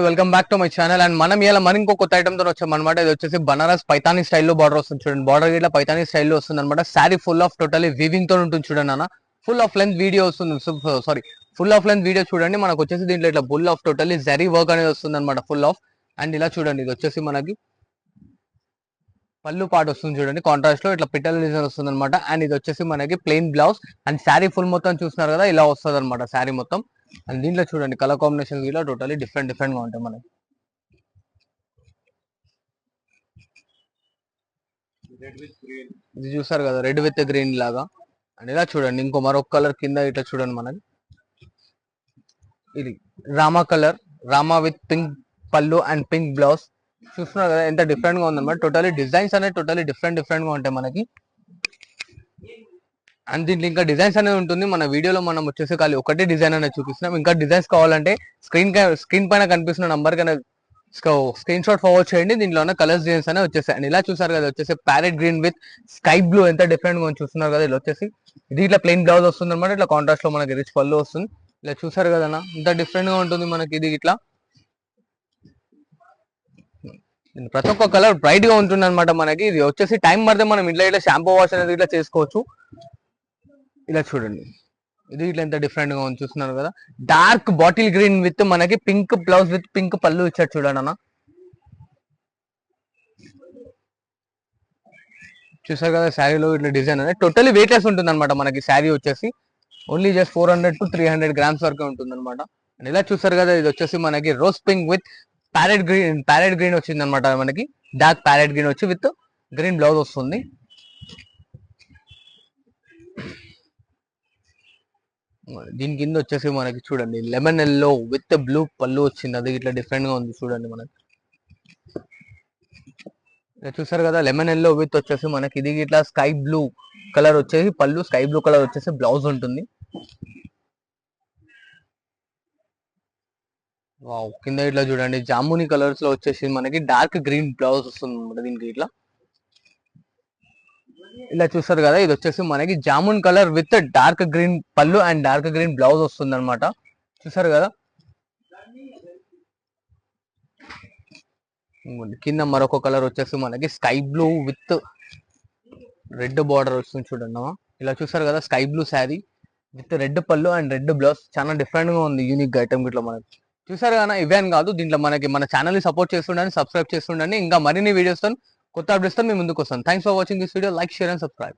Welcome back to my channel. And మనం ఇలా మన ఇంకో కొత్త ఐటమ్ తో వచ్చాం అనమాట. ఇది వచ్చేసి బనారస్ పైతానీ స్టైల్లో బార్డర్ వస్తుంది చూడండి. బార్డర్ ఇట్లా పైతానీ స్టైల్లో వస్తుంది అనమాట. Sari full of totally weaving తో ఉంటుంది చూడండి అన్న. ఫుల్ ఆఫ్ లెంత్ వీడియో వస్తుంది. Sorry, full of length video చూడండి. మనకు వచ్చేసి దీంట్లో ఇట్లా full of totally zari work అనేది వస్తుంది అనమాట. ఫుల్ ఆఫ్ అండ్ ఇలా చూడండి. ఇది వచ్చేసి మనకి పళ్ళు పాటు వస్తుంది చూడండి. కాంట్రాస్ట్ లో ఇట్లా పిట్టల డిజైన్ వస్తుంది అనమాట. అండ్ ఇది వచ్చేసి మనకి plain blouse and sari full మొత్తం చూస్తున్నారు కదా, ఇలా వస్తుంది అనమాట శారీ మొత్తం. అండ్ దీంట్లో చూడండి కలర్ కాంబినేషన్ ఇలా టోటలీ డిఫరెంట్ డిఫరెంట్ గా ఉంటాయి మనకి. ఇది చూసారు కదా, రెడ్ విత్ గ్రీన్ లాగా. అండ్ ఇలా చూడండి ఇంకో మరొక కలర్ కింద ఇట్లా చూడండి మనకి. ఇది Rama colour, Rama with pink పళ్ళు అండ్ పింక్ బ్లౌజ్. చూస్తున్నారు కదా ఎంత డిఫరెంట్ గా ఉందన్నమాట. టోటలీ డిజైన్స్ అనేది టోటలీ డిఫరెంట్ డిఫరెంట్ గా ఉంటాయి మనకి. అండ్ దీంట్లో ఇంకా డిజైన్స్ అనేది ఉంటుంది. మన వీడియోలో మనం వచ్చేసి ఖాళీ ఒకటే డిజైన్ అనేది చూపిస్తున్నాం. ఇంకా డిజైన్స్ కావాలంటే స్క్రీన్ పైన కనిపిస్తున్న నంబర్ కన్నా స్క్రీన్ షాట్ ఫార్వర్డ్ చేయండి. దీంట్లో ఉన్న కలర్స్ డిజైన్స్ అనేవి వచ్చేసాయి. అండ్ ఇలా చూసారు కదా, వచ్చేసి parrot green with sky blue ఎంత డిఫరెంట్ గా చూస్తున్నారు కదా. ఇలా వచ్చేసి ఇది ఇట్లా ప్లెయిన్ బ్లౌజ్ వస్తుంది అనమాట. ఇట్లా కాంట్రాస్ట్ లో మనకి రిచ్ పళ్ళు వస్తుంది. ఇలా చూసారు కదా, ఇంత డిఫరెంట్ గా ఉంటుంది మనకి. ఇది ఇట్లా ప్రతి ఒక్క కలర్ బ్రైట్ గా ఉంటుంది అనమాట మనకి. ఇది వచ్చేసి టైం పడితే మనం ఇంట్లో ఇట్లా షాంపూ వాష్ అనేది ఇట్లా చేసుకోవచ్చు. ఇలా చూడండి, ఇది ఇట్లా ఎంత డిఫరెంట్ గా ఉంది చూస్తున్నారు కదా. డార్క్ బాటిల్ గ్రీన్ విత్ మనకి పింక్ బ్లౌజ్ విత్ పింక్ పళ్ళు ఇచ్చాడు చూడండి అన్న. చూసారు కదా శారీలో ఇట్లా డిజైన్ అనేది టోటలీ వెయిట్లెస్ ఉంటుంది అనమాట మనకి. శారీ వచ్చేసి ఓన్లీ జస్ట్ 400 to 300 గ్రామ్స్ వరకు ఉంటుంది అనమాట. అండ్ ఇలా చూసారు కదా, ఇది వచ్చేసి మనకి rose pink with parrot green వచ్చింది అనమాట మనకి. డార్క్ ప్యారెట్ గ్రీన్ వచ్చి విత్ గ్రీన్ బ్లౌజ్ వస్తుంది. దీని కింద వచ్చేసి మనకి చూడండి లెమన్ ఎల్లో విత్ బ్లూ పళ్ళు వచ్చింది. అది ఇట్లా డిఫరెంట్ గా ఉంది చూడండి మనకి. చూసారు కదా, లెమన్ ఎల్లో విత్ వచ్చేసి మనకి ఇది ఇట్లా స్కై బ్లూ కలర్ వచ్చేసి పళ్ళు, స్కై బ్లూ కలర్ వచ్చేసి బ్లౌజ్ ఉంటుంది. వావ్, కింద ఇట్లా చూడండి జాముని కలర్స్ లో వచ్చేసి మనకి డార్క్ గ్రీన్ బ్లౌజ్ వస్తుంది అనమాట దీనికి ఇట్లా. ఇలా చూసారు కదా, ఇది వచ్చేసి మనకి jamun colour with dark green పళ్ళు అండ్ డార్క్ గ్రీన్ బ్లౌజ్ వస్తుంది అనమాట. చూసారు కదా, కింద మరొక కలర్ వచ్చేసి మనకి sky blue with red border వస్తుంది చూడండి. ఇలా చూసారు కదా, sky blue sari with red పళ్ళు అండ్ రెడ్ బ్లౌజ్. చాలా డిఫరెంట్ గా ఉంది, యూనిక్ ఐటమ్ ఇట్లా మనకి. చూసారు కదా, ఇవే అని కాదు, దీంట్లో మనకి మన ఛానల్ ని సపోర్ట్ చేస్తుండండి, సబ్స్క్రైబ్ చేస్తుండండి. ఇంకా మరిన్ని వీడియోస్ తో కొత్త అప్డేట్స్ తో మేము ముందుకు వస్తాం. Thanks for watching this video. Like, share and subscribe.